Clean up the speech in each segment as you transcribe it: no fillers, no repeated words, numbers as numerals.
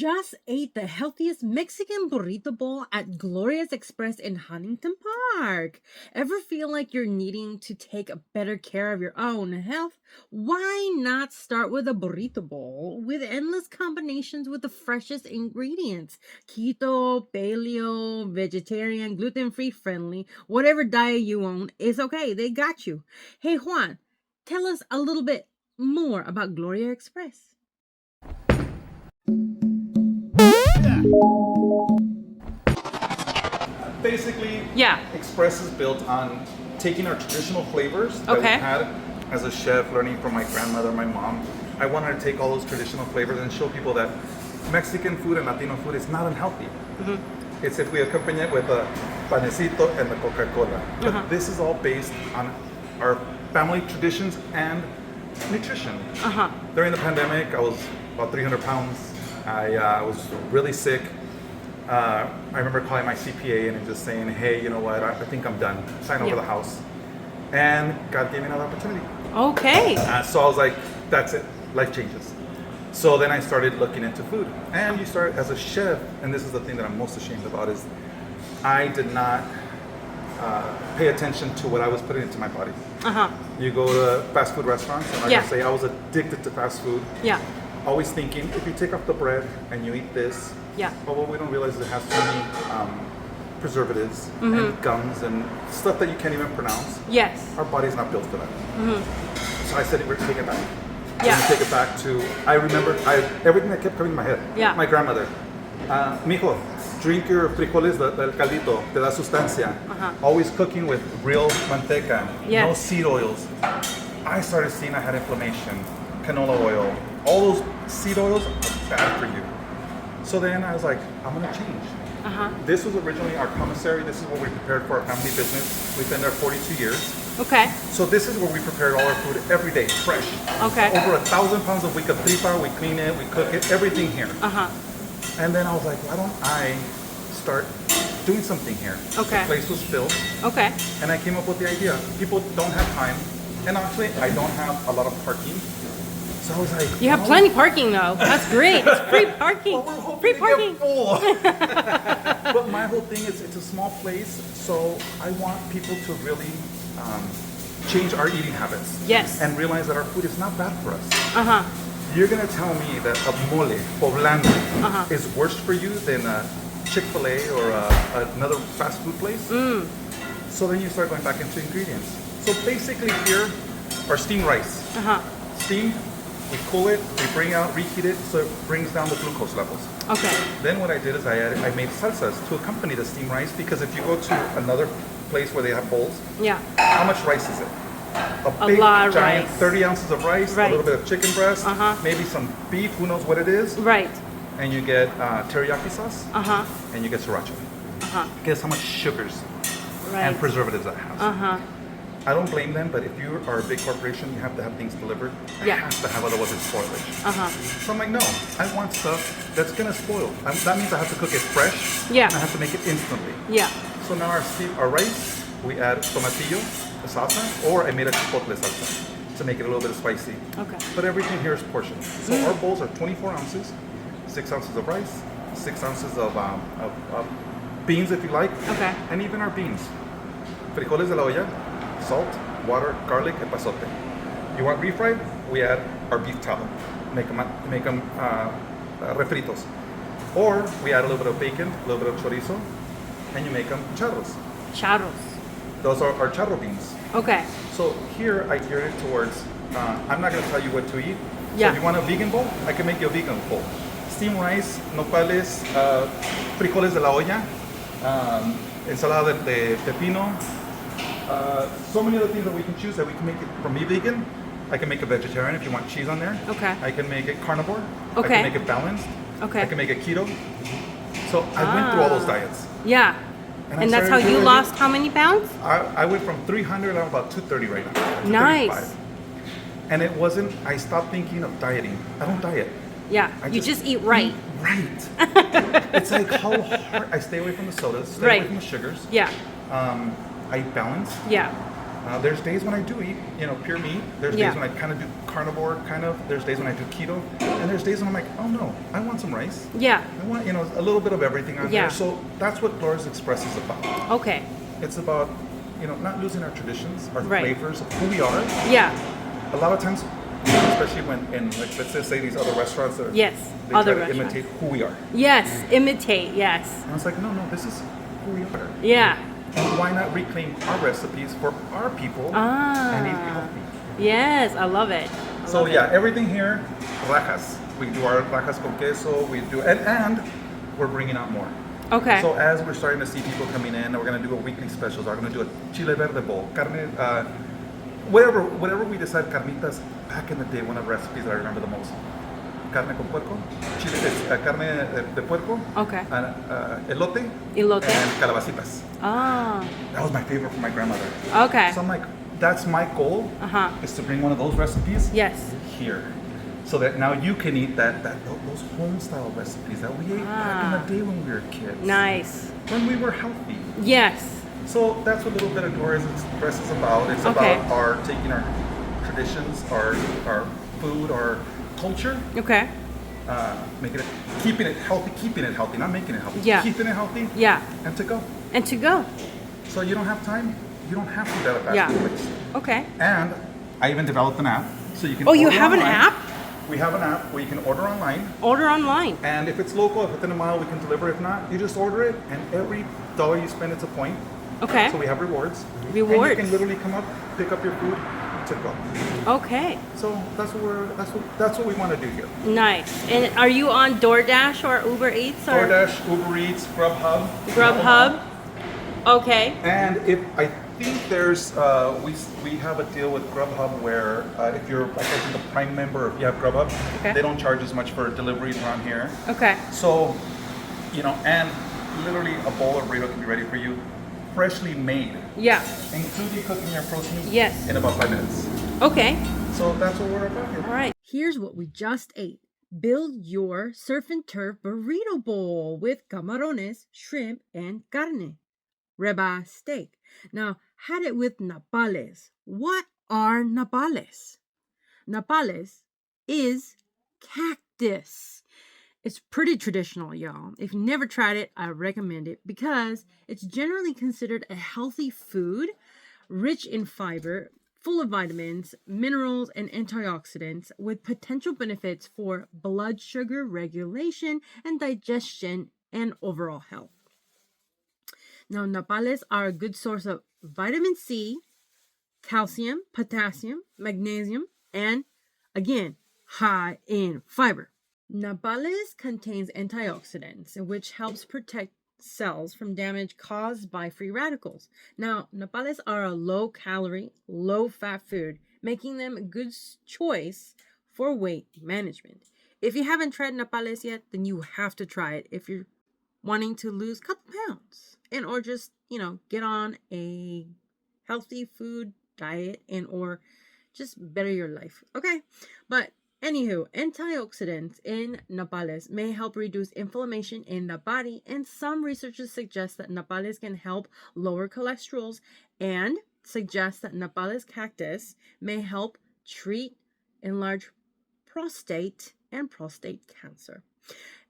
just ate the healthiest Mexican burrito bowl at Gloria's Express in Huntington Park. Ever feel like you're needing to take better care of your own health? Why not start with a burrito bowl with endless combinations with the freshest ingredients? Keto, paleo, vegetarian, gluten-free friendly, whatever diet you own is okay. They got you. Hey Juan, tell us a little bit more about Gloria Express. Basically, Yeah. Express is built on taking our traditional flavors that we Okay. had as a chef, learning from my grandmother, my mom. I wanted to take all those traditional flavors and show people that Mexican food and Latino food is not unhealthy. It's if we accompany it with a panecito and the Coca-Cola. But this is all based on our family traditions and nutrition. During the pandemic, I was about 300 pounds. I was really sick. I remember calling my CPA and just saying, hey, you know what, I think I'm done. Sign over the house. And God gave me another opportunity. Okay. So I was like, that's it, life changes. So then I started looking into food. And you start as a chef, and this is the thing that I'm most ashamed about, is I did not pay attention to what I was putting into my body. You go to fast food restaurants, and like I say, I was addicted to fast food. Always thinking, if you take off the bread and you eat this, but what we don't realize is it has so many preservatives and gums and stuff that you can't even pronounce. Our body's not built for that. So I said, we're taking it back. And take it back to, I remember everything that kept coming to my head. My grandmother, mijo, drink your frijoles del caldito, te da sustancia. Always cooking with real manteca, no seed oils. I started seeing I had inflammation, canola oil, all those seed oils are bad for you. So then I was like, I'm gonna change. This was originally our commissary. This is what we prepared for our family business. We've been there 42 years. So this is where we prepared all our food every day, fresh. Over 1,000 pounds a week of tripa. We clean it, we cook it, everything here. And then I was like, why don't I start doing something here? The place was filled. And I came up with the idea. People don't have time. And actually, I don't have a lot of parking. So I was like, you have plenty parking though. That's great. It's free parking. Well, free parking. But my whole thing is it's a small place, so I want people to really change our eating habits. And realize that our food is not bad for us. You're gonna tell me that a mole poblano is worse for you than a Chick-fil-A or another fast food place? So then you start going back into ingredients. So basically here are steamed rice. Steamed. We cool it, we bring out, reheat it, so it brings down the glucose levels. Then what I did is I made salsas to accompany the steamed rice, because if you go to another place where they have bowls, how much rice is it? A big, lot of giant, rice. 30 ounces of rice, a little bit of chicken breast, maybe some beef, who knows what it is. And you get teriyaki sauce, and you get sriracha. Guess how much sugars and preservatives that has. I don't blame them, but if you are a big corporation, you have to have things delivered. It has to have, otherwise it's spoilage. So I'm like, no, I want stuff that's gonna spoil. That means I have to cook it fresh. And I have to make it instantly. So now our rice, we add tomatillo, the salsa, or I made a chipotle salsa to make it a little bit spicy. But everything here is portioned. So our bowls are 24 ounces, 6 ounces of rice, 6 ounces of beans if you like, and even our beans. Frijoles de la olla, salt, water, garlic, and pasote. You want refried? We add our beef tallow. Make them refritos. Or we add a little bit of bacon, a little bit of chorizo, and you make them charros. Those are our charro beans. So here I gear it towards, I'm not going to tell you what to eat. So if you want a vegan bowl, I can make you a vegan bowl. Steamed rice, nopales, frijoles de la olla, ensalada de pepino, so many other things that we can choose that we can make it. For me, vegan, I can make a vegetarian if you want cheese on there. I can make it carnivore. I can make it balanced. I can make it keto. So I went through all those diets. And that's how you lost how many pounds? I went from 300, I'm about 230 right now. Nice. And it wasn't, I stopped thinking of dieting. I don't diet. You just eat right. It's like how hard, I stay away from the sodas, stay away from the sugars. I eat balanced. There's days when I do eat, pure meat. There's days when I kind of do carnivore, kind of. There's days when I do keto. And there's days when I'm like, oh no, I want some rice. Yeah. I want, a little bit of everything on there. So that's what Gloria's Express is about. Okay. It's about, not losing our traditions, our flavors of who we are. Yeah. A lot of times, especially when let's just say these other restaurants that they try to imitate who we are. Yes, imitate, yes. And I was like, no, this is who we are. Yeah. And why not reclaim our recipes for our people and eat healthy? Yes, I love it. Everything here, rajas. We do our rajas con queso. We do, and we're bringing out more. Okay. So as we're starting to see people coming in, we're going to do a weekly specials. We're going to do a chile verde bowl, carne, whatever we decide. Carnitas. Back in the day, one of the recipes that I remember the most. Carne con puerco, carne de puerco, elote, and calabacitas. That was my favorite from my grandmother. Okay. So I'm like, that's my goal, is to bring one of those recipes here. So that now you can eat those home-style recipes that we ate back in the day when we were kids. Nice. When we were healthy. Yes. So that's what a little bit of Gloria's Express is about. It's about taking our traditions, our food, our culture. Okay. Keeping it healthy, not making it healthy. Yeah. Keeping it healthy. Yeah. And to go. And to go. So you don't have time. You don't have to eat at a fast food place. Okay. And I even developed an app, so you can. Oh, you have online. an app? We have an app where you can order online. Order online. And if it's local, if within a mile, we can deliver. If not, you just order it, and every dollar you spend, it's a point. Okay. So we have rewards. Rewards. And you can literally come up, pick up your food, to go. Okay. So that's what we want to do here. Nice. And are you on DoorDash or Uber Eats or DoorDash, Uber Eats, Grubhub. Grubhub? Okay. And if I think there's we have a deal with Grubhub where if you're like a Prime member, if you have Grubhub, they don't charge as much for deliveries around here. Okay. So, and literally a bowl of burrito can be ready for you, freshly made. Yeah. Including cooking your protein. Yes. In about 5 minutes. Okay. So that's what we're about here. All right. Here's what we just ate. Build your surf and turf burrito bowl with camarones, shrimp, and carne. Ribeye steak. Now, had it with nopales. What are nopales? Nopales is cactus. It's pretty traditional, y'all. If you never tried it, I recommend it because it's generally considered a healthy food, rich in fiber, full of vitamins, minerals, and antioxidants with potential benefits for blood sugar regulation and digestion and overall health. Now, nopales are a good source of vitamin C, calcium, potassium, magnesium, and again, high in fiber. Nopales contains antioxidants, which helps protect cells from damage caused by free radicals. Now, nopales are a low-calorie, low-fat food, making them a good choice for weight management. If you haven't tried nopales yet, then you have to try it if you're wanting to lose a couple pounds and or just, get on a healthy food diet and or just better your life. Okay? But anywho, antioxidants in nopales may help reduce inflammation in the body, and some researchers suggest that nopales can help lower cholesterol and suggest that nopales cactus may help treat enlarged prostate and prostate cancer.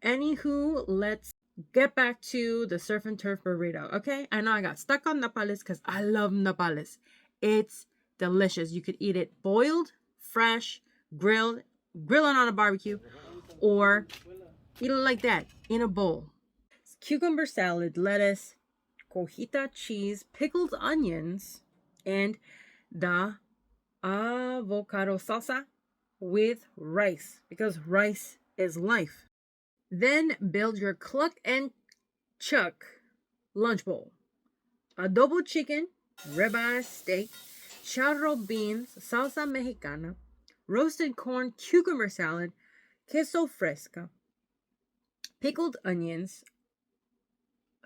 Anywho, let's get back to the surf and turf burrito, okay? I know I got stuck on nopales because I love nopales. It's delicious. You could eat it boiled, fresh, grilled, grilling on a barbecue, or eat it like that in a bowl. Cucumber salad, lettuce, cojita cheese, pickled onions, and the avocado salsa with rice, because rice is life. Then build your cluck and chuck lunch bowl. Adobo chicken, ribeye steak, charro beans, salsa mexicana, roasted corn, cucumber salad, queso fresca, pickled onions,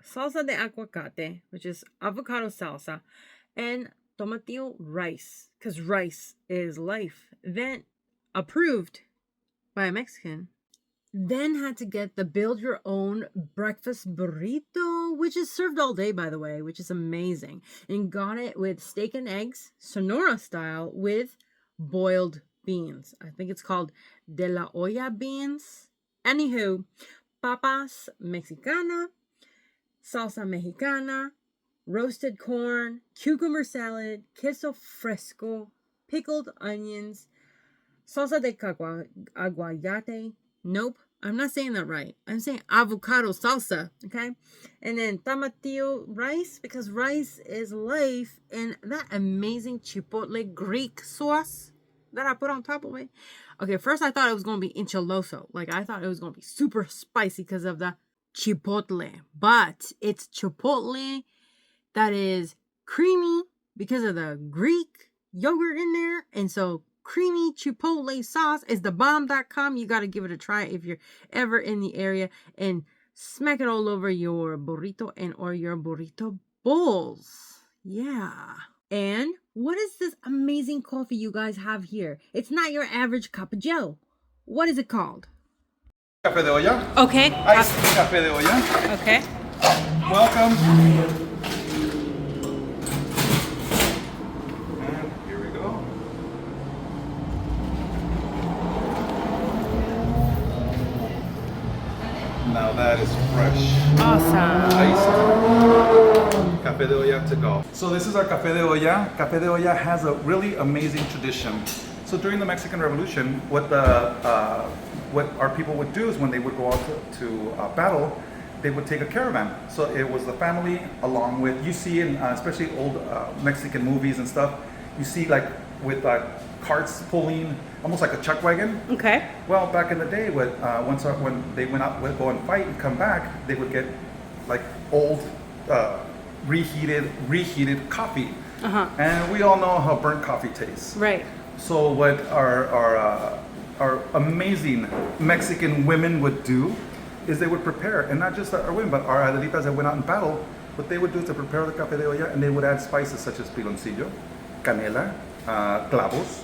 salsa de aguacate, which is avocado salsa, and tomatillo rice, because rice is life. Then, approved by a Mexican, Then had to get the build your own breakfast burrito, which is served all day, by the way, which is amazing. And got it with steak and eggs, Sonora style, with boiled beans. I think it's called de la olla beans. Anywho, papas mexicana, salsa mexicana, roasted corn, cucumber salad, queso fresco, pickled onions, salsa de aguacate. Nope, I'm not saying that right. I'm saying avocado salsa, okay? And then tomatillo rice, because rice is life, and that amazing chipotle Greek sauce that I put on top of it. Okay, first I thought it was going to be enchiloso. Like, I thought it was going to be super spicy because of the chipotle. But it's chipotle that is creamy because of the Greek yogurt in there. And so creamy chipotle sauce is the bomb.com. You got to give it a try if you're ever in the area, and smack it all over your burrito and or your burrito bowls. Yeah. And what is this amazing coffee you guys have here? It's not your average cup of joe. What is it called? Café de olla. Okay. Iced café de olla. Okay. Welcome. And here we go. Now that is fresh. Awesome. Iced café de olla to go. So this is our café de olla. Café de olla has a really amazing tradition. So during the Mexican Revolution, what our people would do is when they would go out to battle, they would take a caravan. So it was the family along with, you see in especially old Mexican movies and stuff, you see like with carts pulling, almost like a chuck wagon. Okay. Well, back in the day, when they went out, would go and fight and come back, they would get like old, reheated coffee. Uh-huh. And we all know how burnt coffee tastes. Right. So what our amazing Mexican women would do is they would prepare, and not just our women, but our abuelitas that went out in battle, what they would do is to prepare the café de olla, and they would add spices such as piloncillo, canela, clavos,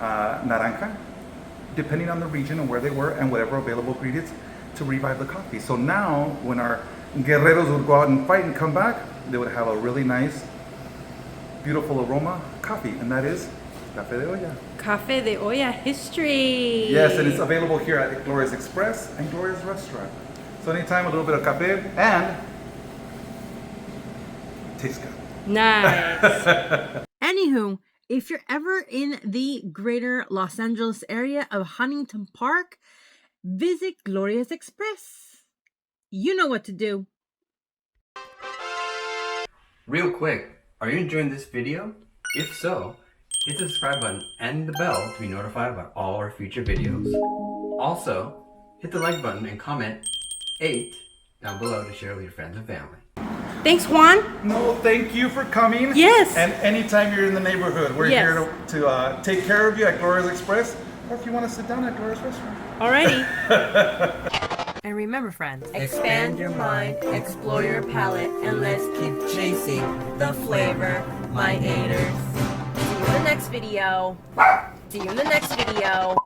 naranja, depending on the region and where they were, and whatever available ingredients to revive the coffee. So now, when our guerreros would go out and fight and come back, they would have a really nice, beautiful aroma coffee, and that is café de olla. Café de olla history. Yes, and it's available here at Gloria's Express and Gloria's Restaurant. So anytime, a little bit of café, and tastes good. Nice. Anywho, if you're ever in the greater Los Angeles area of Huntington Park, visit Gloria's Express. You know what to do. Real quick, are you enjoying this video? If so, hit the subscribe button and the bell to be notified about all our future videos. Also, hit the like button and comment 8 down below to share with your friends and family. Thanks, Juan. No, thank you for coming. Yes. And anytime you're in the neighborhood, we're here to take care of you at Gloria's Express, or if you want to sit down at Gloria's Restaurant. Alrighty. And remember, friends, expand your mind, explore your palate, and let's keep chasing the flavor, my haters. See you in the next video.